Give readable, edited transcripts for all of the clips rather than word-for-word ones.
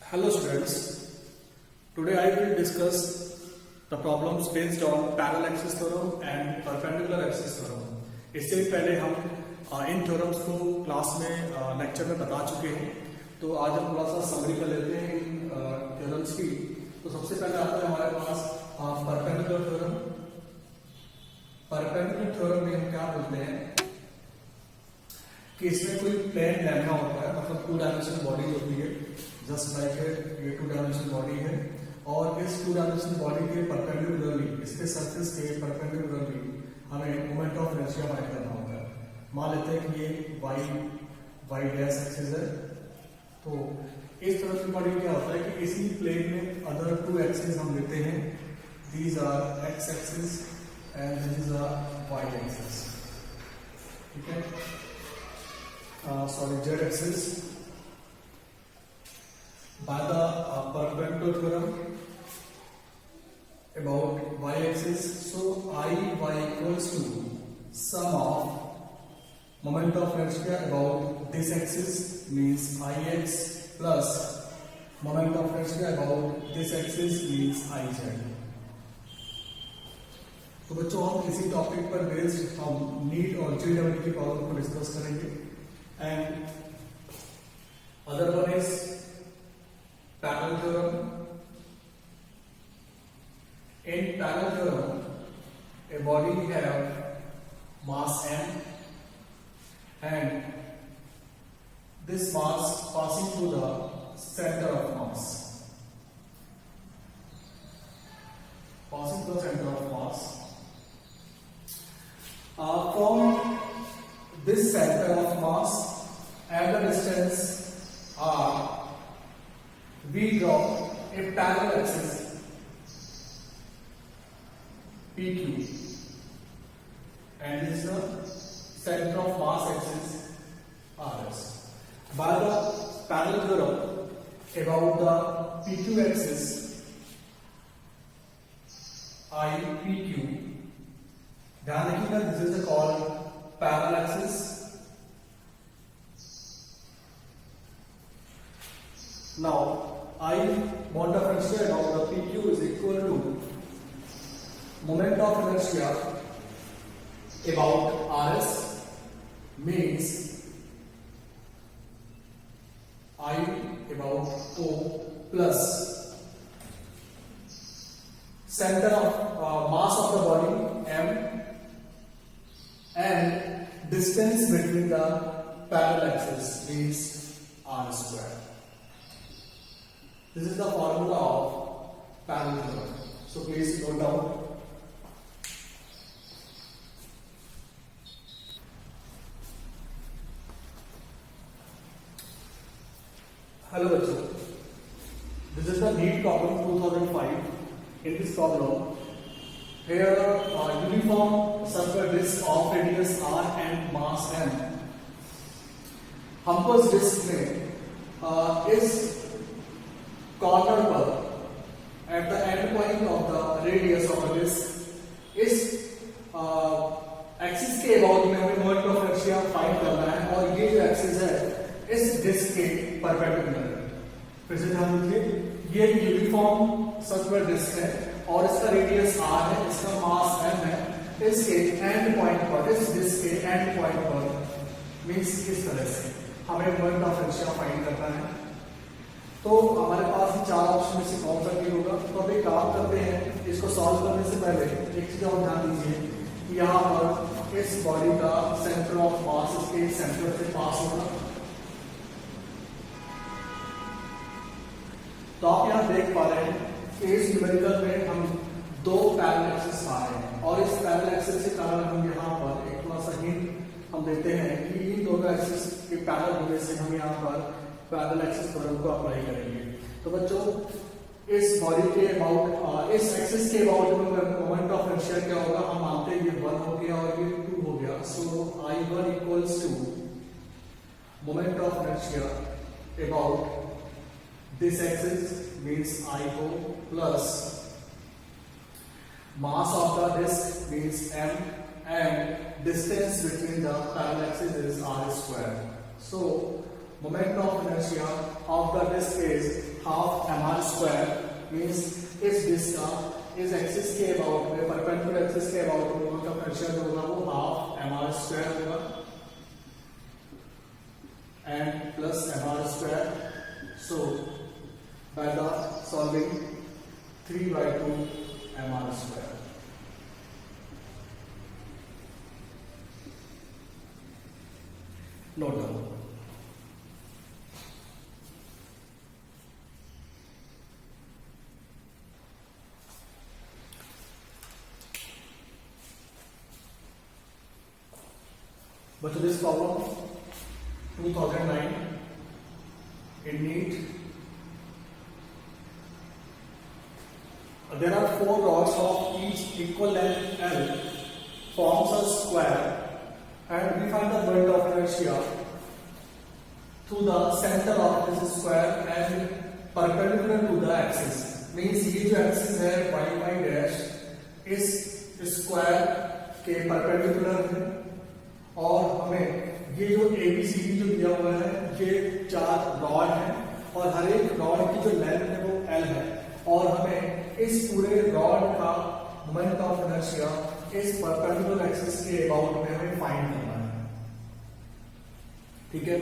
Hello students, today I will discuss the problems based on parallel axis theorem and perpendicular axis theorem. इससे पहले हम इन theorems को class में lecture में बता चुके हैं, तो आज हम थोड़ा सा समरी कर लेते हैं इन थ्योरम्स की। तो सबसे पहले आता है हमारे पास परपेंडिकुलर थ्योरम। परपेंडिकुलर थ्योरम में हम क्या बोलते हैं कि इसमें कोई प्लेन लैम्डा होता है, मतलब टू डायमेंशनल बॉडी होती है, जस्ट लाइक ये टू डायमेंशनल बॉडी है, और इस टू डायमेंशनल बॉडी के परपेंडिकुलरली, इसके सरफेस के परपेंडिकुलरली हमें मोमेंट ऑफ इनर्शिया फाइंड करना होता है। मान लेते हैं कि ये वाई डैश एक्सिस है, तो इस तरह की बॉडी क्या होता है कि इसी प्लेन में अदर टू एक्सिस हम लेते हैं, these are X axis and this is a Y axis, ठीक है, sorry, z axis by the perpendicular theorem about y axis. So I y equals to sum of moment of inertia about this axis means ix plus moment of inertia about this axis means iz. तो बच्चों हम इसी topic पर based हम NEET और JW की problem को discuss करेंगे। And other one is parallel theorem. In parallel theorem, a body have mass m, and this mass passing through the center of mass. Passing through the center of mass. From this center of mass at the distance r, we draw a parallel axis PQ, and this is the center of mass axis RS. By the parallel theorem about the PQ axis IPQ, ध्यान रखिएगा, this is called parallel axis. Now I want of inertia about the PQ is equal to moment of inertia about RS means I about O plus center of mass of the body M and distance between the parallel axis means r square. This is the formula of parallel theorem. So please note down. Hello bachcho, this is the NEET problem 2005. In this problem, here uniform circular disc of radius r and mass m. हमको इस disc में इस corner पर at the end point of the radius of the disc इस axis के about में हमें moment of inertia find करना है, और ये जो एक्सिस है इस डिस्क के परपेंडिकुलर है। फिर से ध्यान दीजिए, ये यूनिफॉर्म सर्कुलर डिस्क है और इसका रेडियस r है, इसका मास m है। इसके एंड पॉइंट पर, इस डिस्क के एंड पॉइंट पर मींस इस तरह से हमें मोमेंट ऑफ इनर्शिया फाइंड करना है। तो हमारे पास ये चार ऑप्शन में से कौन सा ठीक होगा? तो अभी काम करते हैं, इसको सॉल्व करने से पहले एक चीज और ध्यान दीजिए कि यहाँ पर इस बॉडी का सेंटर ऑफ मास इसके सेंटर से पास होगा। तो आप यहाँ देख पा रहे हैं कि इस न्यूमेरिकल में हम दो पैरेलल एक्सिस पा रहे हैं, और इस पैरेलल एक्सिस के कारण हम यहाँ पर एक थोड़ा सा हिंट हम देते हैं कि इन दोनों एक्सिस के पैरेलल होने से हम यहाँ पर पैरेलल एक्सिस थ्योरम को अप्लाई करेंगे। तो बच्चों इस बॉडी के अबाउट, इस एक्सिस के अबाउट मोमेंट ऑफ इनर्शिया क्या होगा? हम मानते हैं ये 1 हो गया और ये 2 हो गया। So I1 equals to moment of inertia about this axis means I0 plus mass of the disk means m, and distance between the parallel axis is r square. So moment of inertia of the disk is half mr square means इस disc का इस axis के about में perpendicular axis के about में moment of inertia जो होगा वो हाफ mr स्क्वायर होगा and plus mr square. So by the solving 3/2 mr square. Note down. But to this problem, 2009 in NEET, there are 4 rods of each equal length L forms a square, and we find the moment of inertia through the center of this square and perpendicular to the axis. Means ये जो axis है y dash इस square के perpendicular है और हमें ये जो ABCD जो दिया हुआ है ये 4 रॉड है और हर एक रॉड की जो लेंथ है वो L है और हमें इस पूरे रॉड का मोमेंट ऑफ इनर्शिया इस परपेंडिकुलर एक्सिस के अबाउट में हमें फाइंड करना है. ठीक है,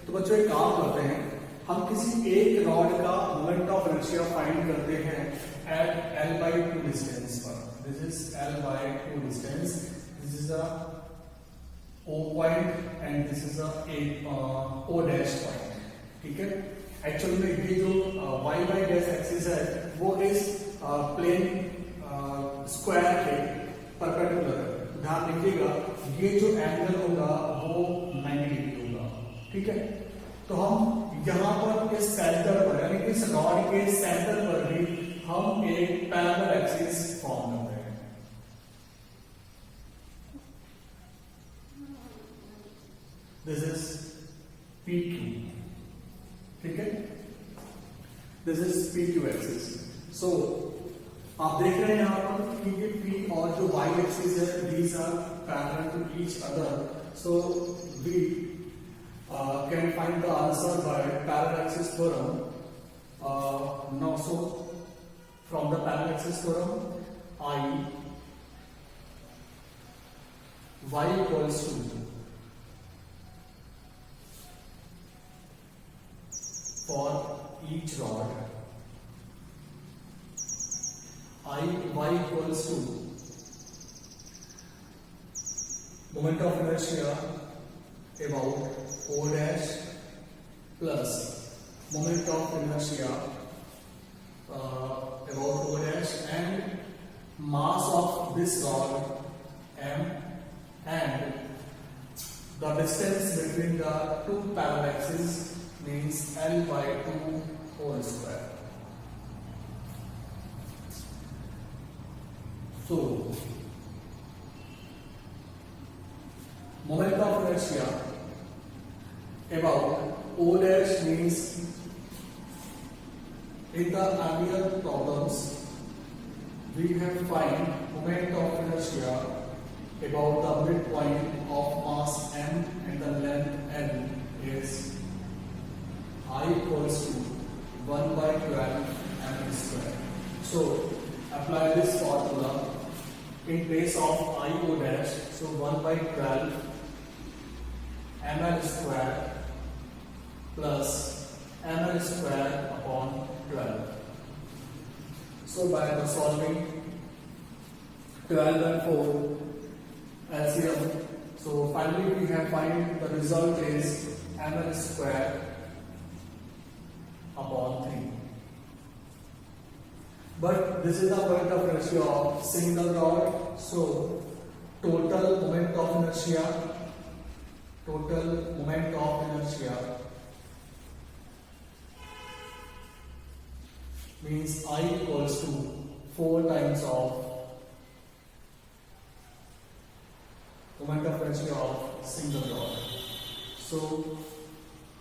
तो बच्चों एक काम करते हैं, हम किसी एक रॉड का मोमेंट ऑफ इनर्शिया फाइंड करते हैं एट L/2 डिस्टेंस पर. This is L/2 distance. This is a O point and this is a O dash point. ठीक है, एक्चुअली में ये जो y dash एक्सिस है वो इस प्लेन स्क्वायर के परपेंडिकुलर है. ध्यान रखिएगा ये जो एंगल होगा वो 90 डिग्री होगा. ठीक है, तो हम यहाँ पर इस सेंटर पर यानी कि इस रॉड के सेंटर पर भी हम एक पैरेलल एक्सिस फॉर्म करते हैं. This is PQ. ठीक है, this is PQ axis. So आप देख रहे हैं यहाँ पर कि ये P और जो Y axis है these are parallel to each other. So we can find the answer by parallel axis theorem. Now so from the parallel axis theorem, y equals to for each rod y equals to moment of inertia about O dash plus moment of inertia about O dash and mass of this rod m and the distance between the two parallel axes means L/2 whole square. So moment of inertia about O dash means in the earlier problems we have find moment of inertia about the midpoint of mass m and the length L is I equals to 1/12 m square. So apply this formula in place of I O dash. So 1/12 ml square plus ml square upon 12. So by the solving 12 and 4 LCM. So finally we have find the result is ml square upon 3. But this is the moment of inertia of single rod. So total moment of inertia means I equals to 4 times of moment of inertia of single rod. So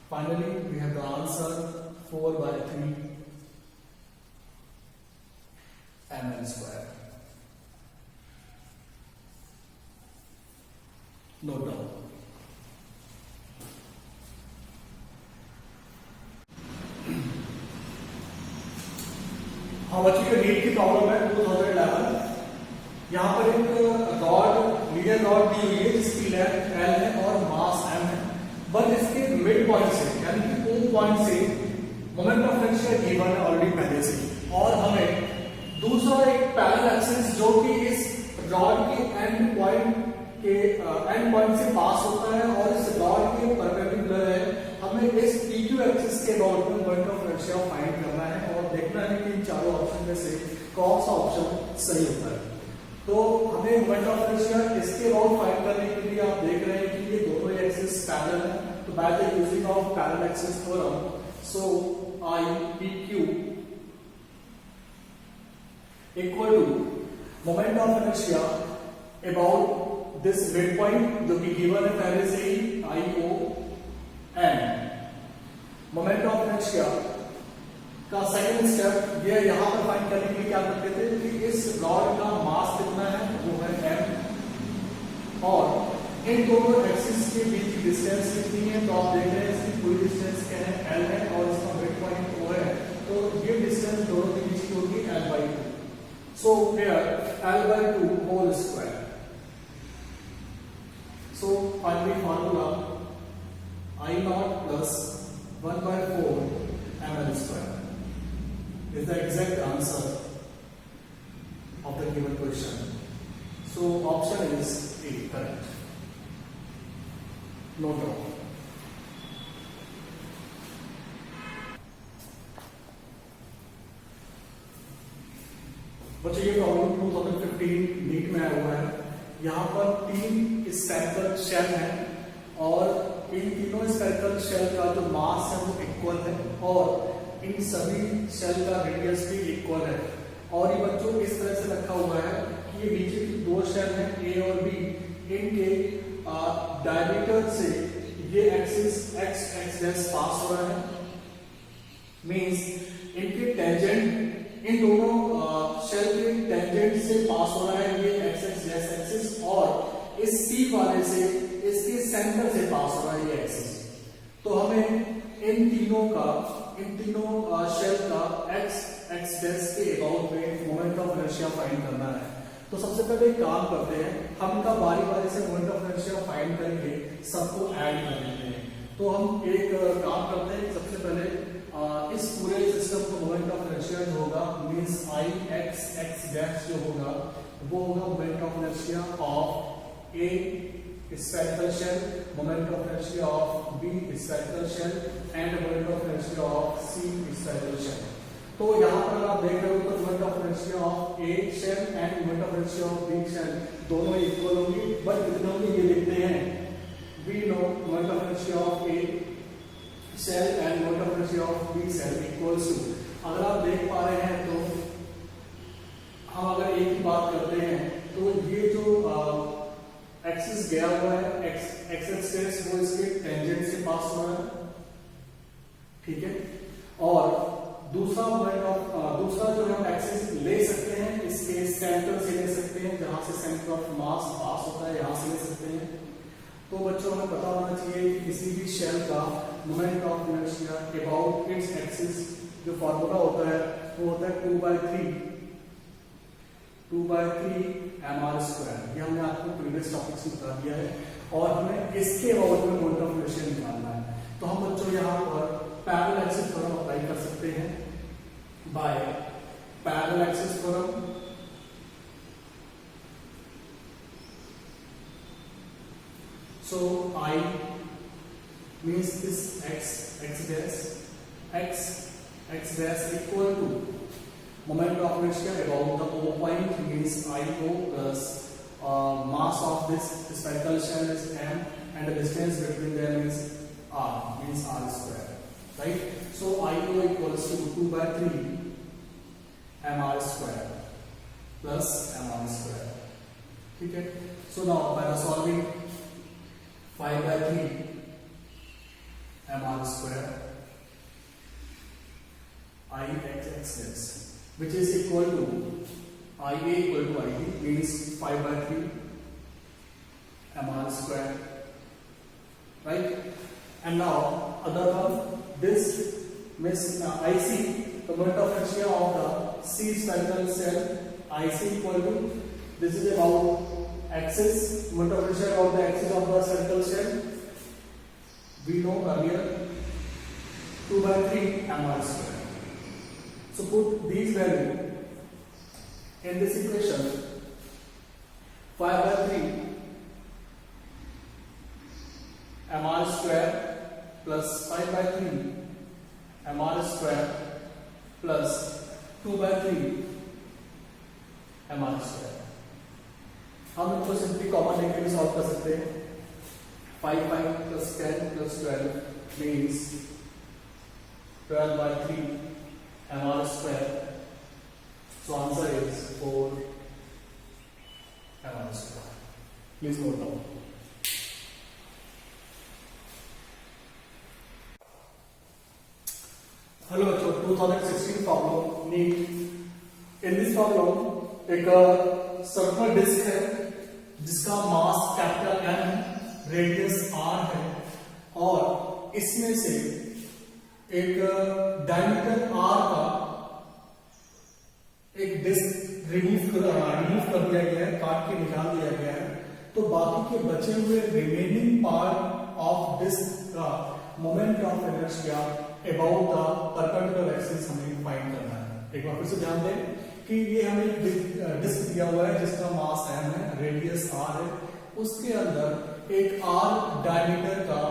finally we have the answer 4/3 ml square. Note down. हाँ बच्चों ये NEET की problem है 2011। यहाँ पर एक rod linear rod दी हुई है जिसकी लेंथ L है और मास M है, बट इसके मिड पॉइंट से यानी कि O पॉइंट से मोमेंट ऑफ इनर्शिया गिवन है ऑलरेडी पहले से, और हमें दूसरा एक पैरेलल एक्सिस जो कि इस रॉड के एंड पॉइंट से पास होता है और इस रॉड के परपेंडिकुलर है, हमें इस PQ एक्सिस के रॉड में मोमेंट ऑफ इनर्शिया फाइंड करना है और देखना है कि इन चारों ऑप्शन में से कौन सा ऑप्शन सही होता है। तो हमें मोमेंट ऑफ इनर्शिया इसके रॉड फाइंड करने के लिए आप देख रहे हैं कि ये दोनों ही एक्सिस पैरेलल है, तो by the using of parallel axis theorem, so I PQ equal to moment of inertia about this mid point जो कि गिवन है पहले से ही IO, and moment of inertia का सेकंड स्टेप ये यहां पर फाइंड करने के लिए क्या करते थे कि इस रॉड का मास कितना है वो है m, और इन दोनों एक्सिस के बीच की डिस्टेंस कितनी है, तो आप देख रहे हैं इसकी पूरी डिस्टेंस क्या है L है और इसका मिड पॉइंट O है, तो ये डिस्टेंस दोनों के बीच की होगी L/2। So here L/2 whole square. So finally formula I naught plus 1/4 ml square is the exact answer of the given question. So option is A correct. Note down. बच्चों ये problem 2015 NEET में आया हुआ है। यहाँ पर 3 spherical shell है और इन तीनों स्फेरिकल शेल का जो मास है वो इक्वल है और इन सभी शेल का रेडियस भी इक्वल है, और ये बच्चों इस तरह से रखा हुआ है कि ये नीचे की 2 शेल है A और B, इनके डायमीटर से ये एक्सिस x पास हो रहा है, मींस इनके टेंजेंट इन दोनों शेल के टेंजेंट से पास हो रहा है ये एक्सिस, और इस C वाले से इसके सेंटर से पास हो रहा है ये एक्सिस। तो हमें इन तीनों शेल का x के अबाउट में मोमेंट ऑफ इनर्शिया फाइंड करना है। तो सबसे पहले एक काम करते हैं, हम इनका बारी बारी से मोमेंट ऑफ इनर्शिया फाइंड करके सबको ऐड कर लेते हैं। तो हम एक काम करते हैं, सबसे पहले इस पूरे सिस्टम को मोमेंट ऑफ इनर्शिया जो होगा मींस x डैश जो होगा वो होगा moment of inertia of A spherical shell, moment of inertia of B spherical shell and moment of inertia of C spherical shell. तो यहाँ पर आप देख रहे हो तो moment of inertia of A shell and moment of inertia of B shell दोनों equal होंगी, बट कितने होंगे ये लिखते हैं, we know moment of inertia of A shell and moment of inertia of B shell equals to, अगर आप देख पा रहे हैं तो हम अगर एक ही बात करते हैं तो ये जो एक्सिस गया हुआ है एक्स वो इसके टेंजेंट से पास हो रहा है, ठीक है, और दूसरा जो हम एक्सिस ले सकते हैं इसके सेंटर से ले सकते हैं, जहां से सेंटर ऑफ मास पास होता है यहां से ले सकते हैं। तो बच्चों हमें पता होना चाहिए कि किसी भी शेल का moment of inertia about its axis जो फॉर्मूला होता है वो होता है 2/3 mr²। ये हमने आपको प्रीवियस टॉपिक्स में बता दिया है, और हमें इसके अबाउट में मोमेंट ऑफ इनर्शिया निकालना है। तो हम बच्चों यहाँ पर पैरेलल एक्सिस थ्योरम अप्लाई कर सकते हैं by parallel axis theorem. So I means this x dash equal to moment of inertia about the O point means IO plus mass of this spherical shell is m and the distance between them is r means r², right? So IO equals to 2/3 mr² plus mr², ठीक है। So now by the solving 5/3 mr² Ix which is equal to Ia equal to Ib means 5/3 mr², right? And now other term this means Ic the moment of inertia of the C spherical shell IC equal to, this is about axis, moment of inertia of the axis of the spherical shell. We know earlier 2/3 mr square. So put these values in this equation. 5/3 mr square plus 5/3 mr square plus 2/3 mr square. हम इनको simply common लेके भी solve कर सकते हैं. 5 plus 10 plus 12 means 12/3 mr square. So answer is 4 mr square. Please note down. Hello बच्चों, 2016 problem NEET. In this problem एक circular disc है जिसका मास कैपिटल M है, रेडियस R है और इसमें से एक डायमीटर R का एक डिस्क रिमूव कर दिया गया है, काट के निकाल दिया गया है. तो बाकी के बचे हुए रिमेनिंग पार्ट ऑफ डिस्क का moment of inertia about the perpendicular axis हमें फाइंड करना है. एक बार फिर से ध्यान दें कि ये हमें डिस्क दिया हुआ है जिसका मास M है, रेडियस R है. उसके अंदर एक R डायमीटर का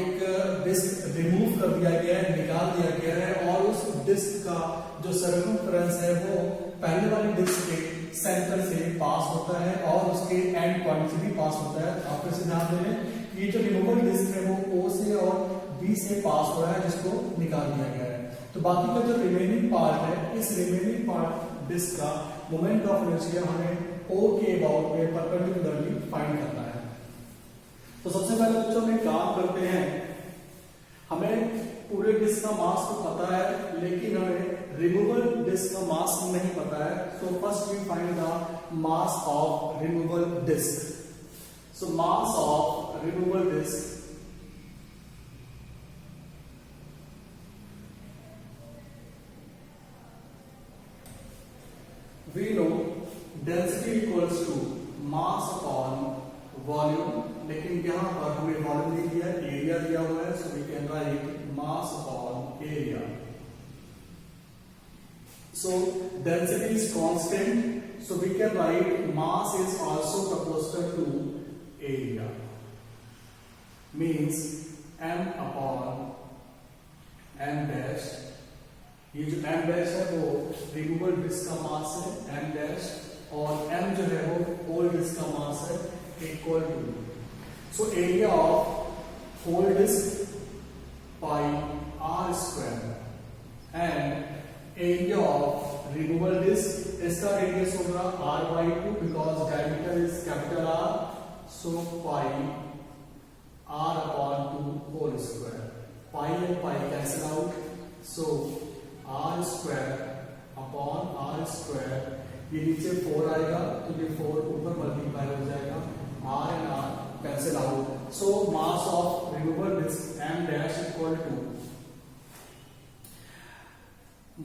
एक डिस्क रिमूव कर दिया गया है, निकाल दिया गया है और उस डिस्क का जो सर्कमफ्रेंस है वो पहले वाली डिस्क के सेंटर से पास होता है और उसके एंड पॉइंट से भी पास होता है. आप फिर से ध्यान दे रहे हैं ये जो रिमूवल डिस्क है वो O से और B से पास हो रहा है जिसको निकाल दिया गया है. तो बाकी का जो रिमेनिंग पार्ट है, इस रिमेनिंग पार्ट डिस्क का मोमेंट ऑफ इनर्शिया हमें O के अबाउट में परपेंडिकुलरली फाइंड करना है. तो सबसे पहले बच्चों में काम करते हैं. हमें पूरे डिस्क का मास तो पता है लेकिन हमें रिमूवल डिस्क का मास नहीं पता है. So first we find the mass of removal disc. So mass of removal disc we know density equals to mass upon volume. लेकिन यहां पर हमें वॉल्यूम नहीं दिया है, एरिया दिया हुआ है. So we can write mass upon area. So density is constant, so we can write mass is also proportional to area. Means m upon m dash. ये जो m डैश है वो रिमूवल डिस्क का mass है m dash और m जो है वो होल डिस्क का मास है equal to. So area of whole disc pi r square and area of removal disc, इसका रेडियस होगा r/2 because diameter is capital R. So pi r upon 2 whole square. Pi and pi cancel out. So r square upon r square. ये नीचे 4 आएगा तो ये 4 ऊपर multiply हो जाएगा. r and r cancel out. So mass of removal disc m dash equal to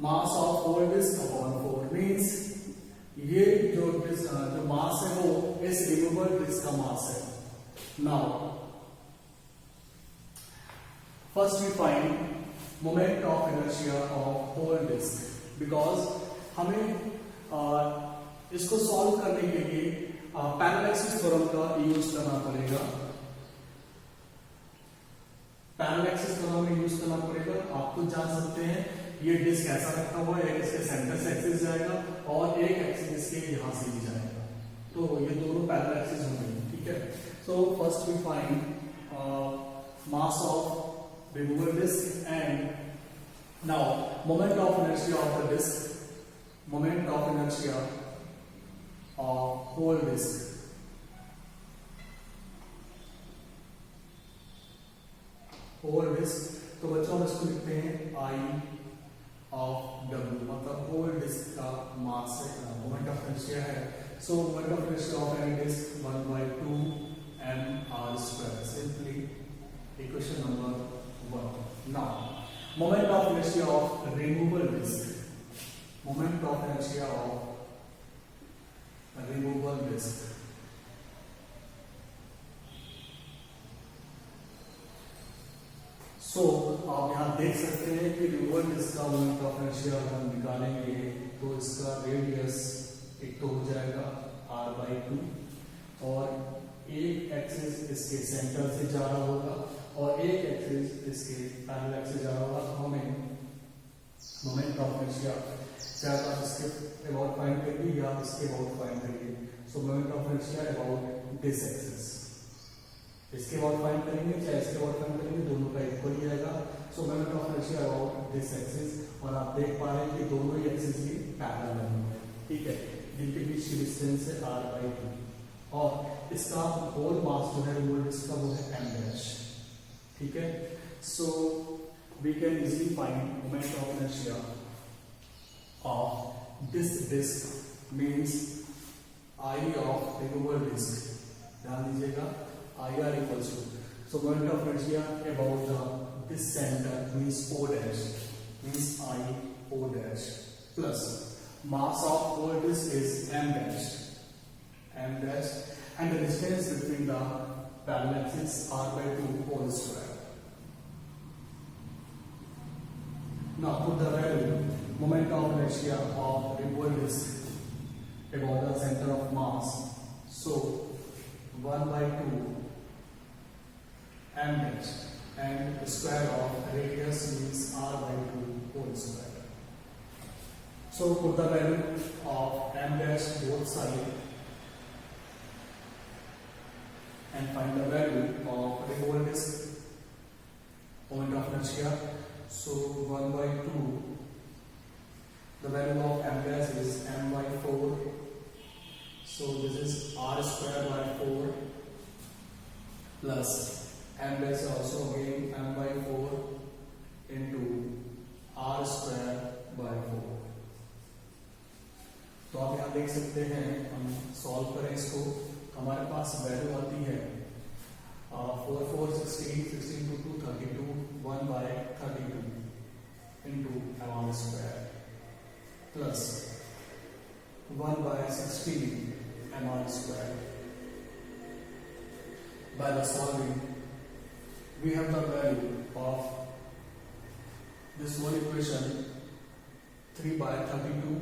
mass of whole disc upon 4. Means ये जो मास है वो इस रिमूवल डिस्क का मास है. Now first we find moment of inertia of whole disc. Because हमें इसको solve करने के लिए पैरेलल एक्सिस थ्योरम का यूज करना पड़ेगा. पैरेलल एक्सिस थ्योरम में यूज करना पड़ेगा. आप खुद जान सकते हैं ये डिस्क ऐसा रखा हुआ है, एक इसके सेंटर से एक्सिस जाएगा और एक एक्सिस इसके यहां से भी जाएगा. तो ये दोनों पैरेलल एक्सिस होंगे. ठीक है. So first we find mass of removal disk and now moment of inertia of the disk, moment of inertia of whole disk. whole disk तो बच्चों हम इसको लिखते हैं I of W, मतलब whole disk का मास है, moment of inertia है. So moment of inertia of any disk 1/2 mr square. Simply equation number 1. Now Moment of inertia of removable disk. Moment of inertia of removable disk. So आप यहाँ देख सकते हैं कि removal disc का moment of inertia अगर हम निकालेंगे तो इसका रेडियस एक तो हो जाएगा r/2 और एक एक्सिस इसके सेंटर से जा रहा होगा और एक एक्सिस इसके पैरेलल से जा रहा होगा। तो हमें मोमेंट ऑफ इनर्शिया चाहे आप इसके अबाउट फाइंड करिए या इसके अबाउट फाइंड करिए। सो moment of inertia about this axis, इसके अबाउट फाइंड करेंगे चाहे इसके अबाउट फाइंड करेंगे, दोनों का इक्वल ही आएगा। सो moment of inertia about this axis, और आप देख पा रहे हैं कि दोनों ही एक्सिस ही पैरेलल है, ठीक है, जिनके बीच की डिस्टेंस है r/2 और इसका होल मास जो है रिमूवल डिस्क का वो है m', ठीक है। So we can easily find moment of inertia of this disc means I of removal disc, ध्यान दीजिएगा IR equals to, so moment of inertia about this center means O dash, means I O dash plus mass of whole disk is m dash, and the distance between the parallel axis r/2 whole square. Now put the value moment of inertia of removable disk about the center of mass, so 1/2 m dash and the square of radius means r/2 whole square. So put the value of m dash both sides and find the value of removable disk moment of inertia. So 1/2, the value of m dash is m/4, so this is r square by 4 plus m dash also again m/4 into r square by 4. तो आप यहाँ देख सकते हैं, हम solve करें इसको, हमारे पास वैल्यू आती है 4 4 16 16 2 2 32 1/32 into m square plus 1/16 m square. By the solving we have the value of this whole equation 3/32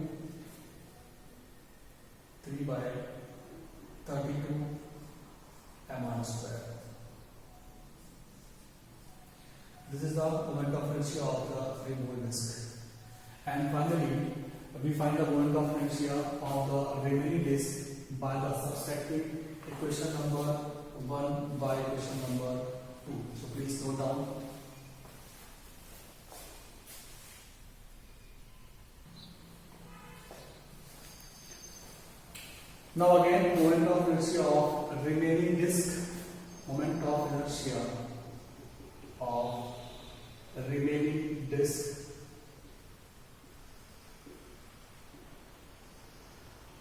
m square. This is the moment of inertia of the removable disk. And finally we find the moment of inertia of the remaining disk by the subtracting equation number 1 by equation number 2. So please note down. Now again moment of inertia of remaining disk, moment of inertia of remaining disk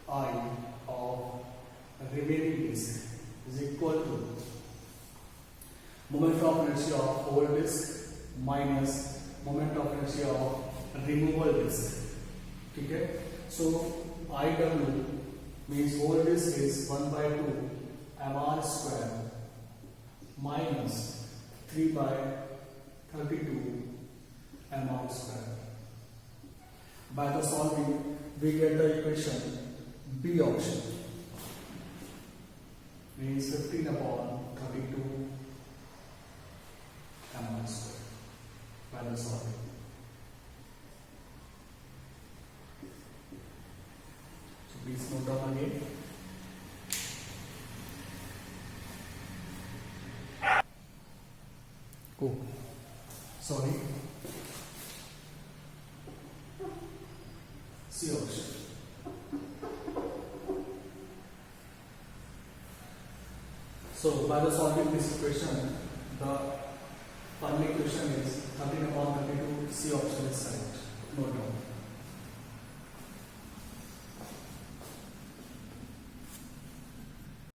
I of remaining disk is equal to moment of inertia of whole disk minus moment of inertia of removable disk, ठीक है। So IW means whole disk is 1/2 mr square minus 3/32 mr square. By the solving we get the equation B option means 15/32 mr square by the solving. So please note down again. Oh, sorry. C option. So by the solving this equation, the final equation is 13/32. C option is correct. Note down.